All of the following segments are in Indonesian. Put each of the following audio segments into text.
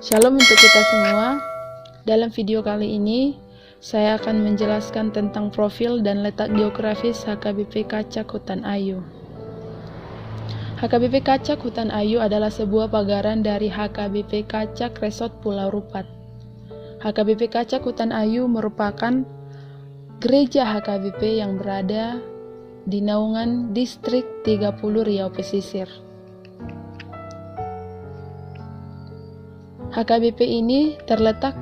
Shalom untuk kita semua. Dalam video kali ini, saya akan menjelaskan tentang profil dan letak geografis HKBP Kacak Hutan Ayu. HKBP Kacak Hutan Ayu adalah sebuah pagaran dari HKBP Kacak Resort Pulau Rupat. HKBP Kacak Hutan Ayu merupakan gereja HKBP yang berada di naungan Distrik 30 Riau Pesisir. HKBP ini terletak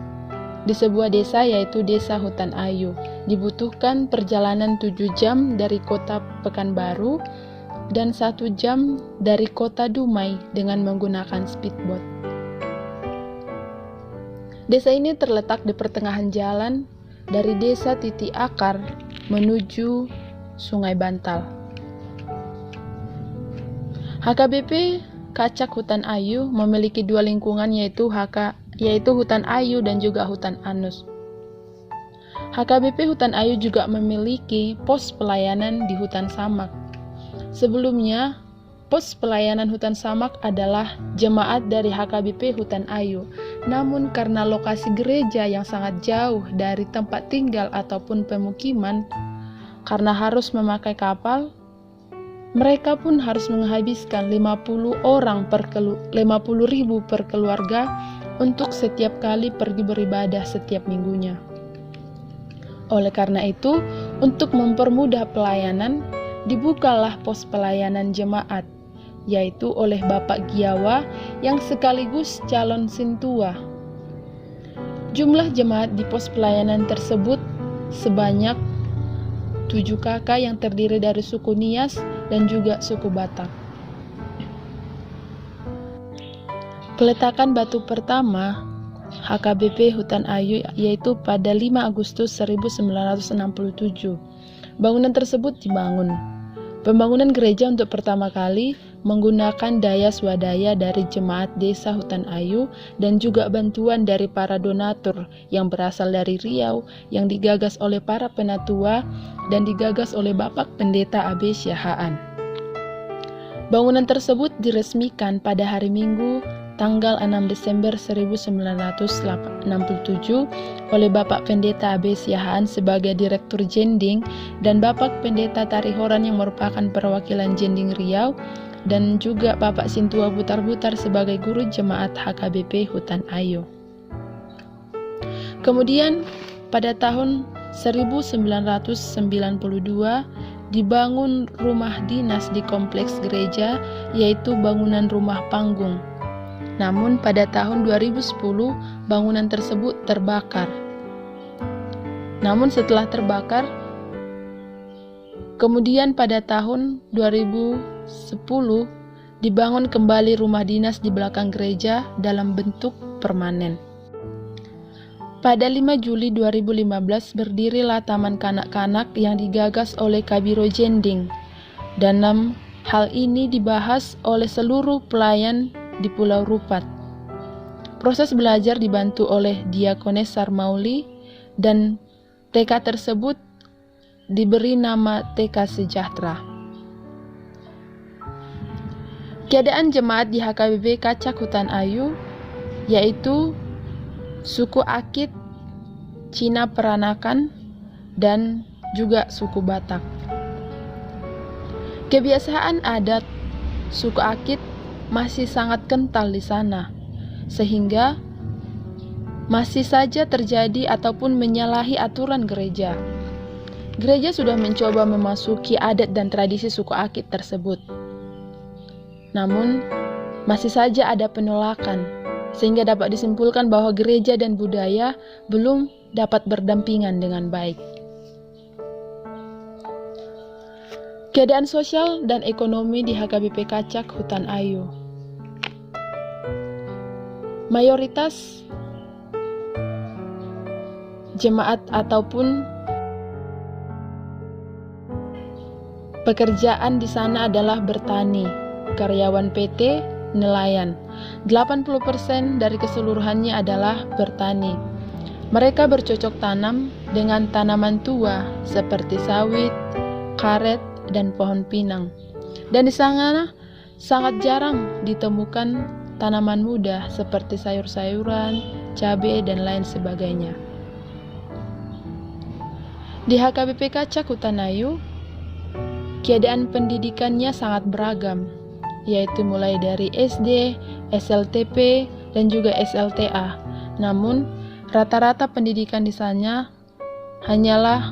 di sebuah desa, yaitu Desa Hutan Ayu. Dibutuhkan perjalanan 7 jam dari kota Pekanbaru dan 1 jam dari kota Dumai dengan menggunakan speedboat. Desa ini terletak di pertengahan jalan dari Desa Titik Akar menuju Sungai Bantal. HKBP Kacak Hutan Ayu memiliki 2 lingkungan, yaitu Hutan Ayu dan juga Hutan Anus. HKBP Hutan Ayu juga memiliki pos pelayanan di Hutan Samak. Sebelumnya, pos pelayanan Hutan Samak adalah jemaat dari HKBP Hutan Ayu. Namun karena lokasi gereja yang sangat jauh dari tempat tinggal ataupun pemukiman, karena harus memakai kapal, mereka pun harus menghabiskan 50.000 per keluarga untuk setiap kali pergi beribadah setiap minggunya. Oleh karena itu, untuk mempermudah pelayanan, dibukalah pos pelayanan jemaat, yaitu oleh Bapak Giawa yang sekaligus calon sintua. Jumlah jemaat di pos pelayanan tersebut sebanyak 7 kakak yang terdiri dari suku Nias dan juga suku Batak. Peletakan batu pertama HKBP Hutan Ayu yaitu pada 5 Agustus 1967. Bangunan tersebut dibangun. Pembangunan gereja untuk pertama kali menggunakan daya swadaya dari jemaat Desa Hutan Ayu dan juga bantuan dari para donatur yang berasal dari Riau yang digagas oleh para penatua dan digagas oleh Bapak Pendeta AB Syahaan. Bangunan tersebut diresmikan pada hari Minggu tanggal 6 Desember 1967 oleh Bapak Pendeta AB Syahaan sebagai Direktur Jending dan Bapak Pendeta Tarihoran yang merupakan perwakilan Jending Riau dan juga Bapak Sintua Butar-Butar sebagai guru jemaat HKBP Hutan Ayu. Kemudian pada tahun 1992 dibangun rumah dinas di kompleks gereja, yaitu bangunan rumah panggung. Namun pada tahun 2010 bangunan tersebut terbakar. Namun setelah terbakar, kemudian pada tahun 2010 dibangun kembali rumah dinas di belakang gereja dalam bentuk permanen. Pada 5 Juli 2015 berdirilah Taman Kanak-Kanak yang digagas oleh Kabiro Jending. Dan hal ini dibahas oleh seluruh pelayan di Pulau Rupat. Proses belajar dibantu oleh Diakones Sarmauli dan TK tersebut diberi nama TK Sejahtera. Keadaan jemaat di HKBP Kacak Hutan Ayu yaitu suku Akit, Cina Peranakan, dan juga suku Batak. Kebiasaan adat suku Akit masih sangat kental di sana, sehingga masih saja terjadi ataupun menyalahi aturan gereja. Gereja sudah mencoba memasuki adat dan tradisi suku Akit tersebut. Namun, masih saja ada penolakan, sehingga dapat disimpulkan bahwa gereja dan budaya belum dapat berdampingan dengan baik. Keadaan sosial dan ekonomi di HKBP Kacak Hutan Ayu. Mayoritas jemaat ataupun pekerjaan di sana adalah bertani, karyawan PT, nelayan. 80% dari keseluruhannya adalah bertani. Mereka bercocok tanam dengan tanaman tua seperti sawit, karet, dan pohon pinang. Dan di sana sangat jarang ditemukan tanaman muda seperti sayur-sayuran, cabai, dan lain sebagainya. Di HKBP Kacak Hutan Ayu, keadaan pendidikannya sangat beragam, yaitu mulai dari SD, SLTP, dan juga SLTA. Namun, rata-rata pendidikan di sana hanyalah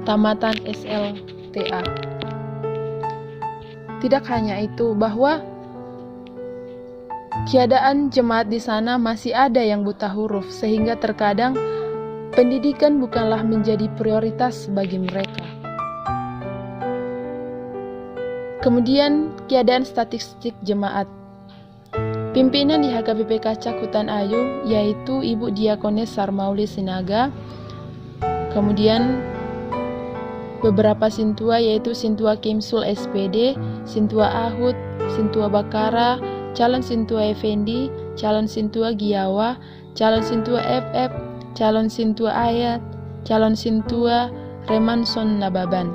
tamatan SLTA. Tidak hanya itu, bahwa keadaan jemaat di sana masih ada yang buta huruf, sehingga terkadang pendidikan bukanlah menjadi prioritas bagi mereka. Kemudian, keadaan statistik jemaat. Pimpinan di HKBP Kacak Hutan Ayu yaitu Ibu Diakones Sarmauli Sinaga. Kemudian beberapa sintua yaitu Sintua Kimsul SPD, Sintua Ahud, Sintua Bakara, calon Sintua Effendi, calon Sintua Giawa, calon Sintua FF, calon Sintua Ayat, calon Sintua Remanson Nababan.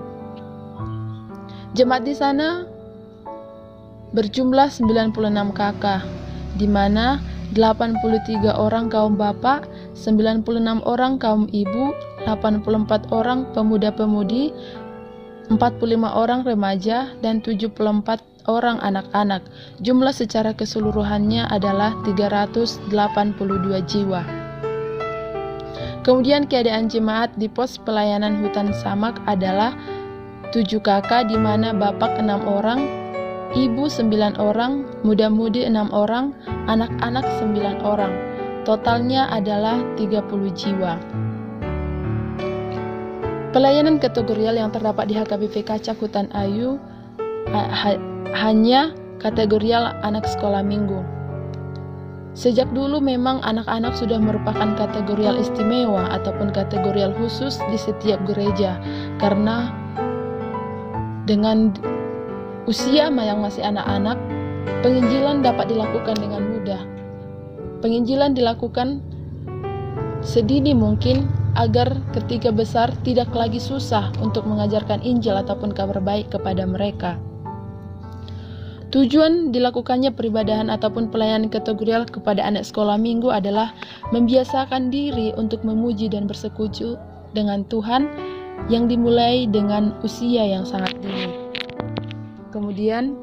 Jemaat di sana berjumlah 96 kakak, di mana 83 orang kaum bapak, 96 orang kaum ibu, 84 orang pemuda-pemudi, 45 orang remaja, dan 74 orang anak-anak. Jumlah secara keseluruhannya adalah 382 jiwa. Kemudian keadaan jemaat di pos pelayanan hutan samak adalah 7 kakak, di mana bapak 6 orang, ibu 9 orang, muda-mudi 6 orang, anak-anak 9 orang. Totalnya adalah 30 jiwa. Pelayanan kategorial yang terdapat di HKBP Kacak Hutan Ayu hanya kategorial anak sekolah minggu. Sejak dulu memang anak-anak sudah merupakan kategorial istimewa ataupun kategorial khusus di setiap gereja, karena dengan usia yang masih anak-anak, penginjilan dapat dilakukan dengan mudah. Penginjilan dilakukan sedini mungkin agar ketika besar tidak lagi susah untuk mengajarkan Injil ataupun kabar baik kepada mereka. Tujuan dilakukannya peribadahan ataupun pelayanan kategorial kepada anak sekolah minggu adalah membiasakan diri untuk memuji dan bersekutu dengan Tuhan yang dimulai dengan usia yang sangat dini. Kemudian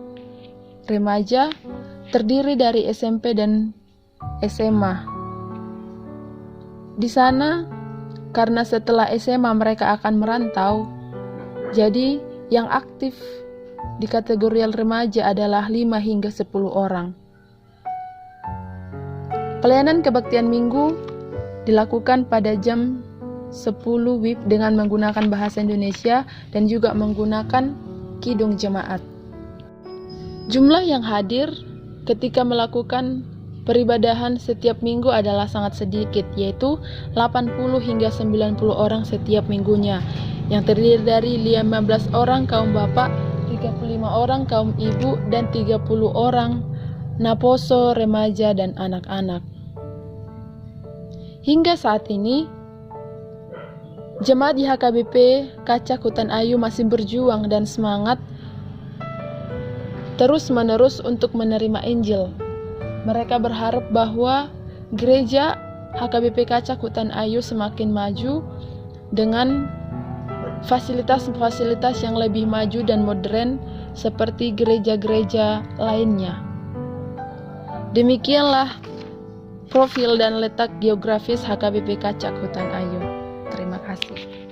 remaja terdiri dari SMP dan SMA. Di sana, karena setelah SMA mereka akan merantau, jadi yang aktif di kategorial remaja adalah 5 hingga 10 orang. Pelayanan kebaktian minggu dilakukan pada jam 10 WIB dengan menggunakan bahasa Indonesia dan juga menggunakan kidung jemaat. Jumlah yang hadir ketika melakukan peribadahan setiap minggu adalah sangat sedikit, yaitu 80 hingga 90 orang setiap minggunya, yang terdiri dari 15 orang kaum bapak, 35 orang kaum ibu, dan 30 orang naposo, remaja, dan anak-anak. Hingga saat ini, jemaat di HKBP Kacak Hutan Ayu masih berjuang dan semangat terus-menerus untuk menerima Injil. Mereka berharap bahwa gereja HKBP Kacak Hutan Ayu semakin maju dengan fasilitas-fasilitas yang lebih maju dan modern seperti gereja-gereja lainnya. Demikianlah profil dan letak geografis HKBP Kacak Hutan Ayu. Terima kasih.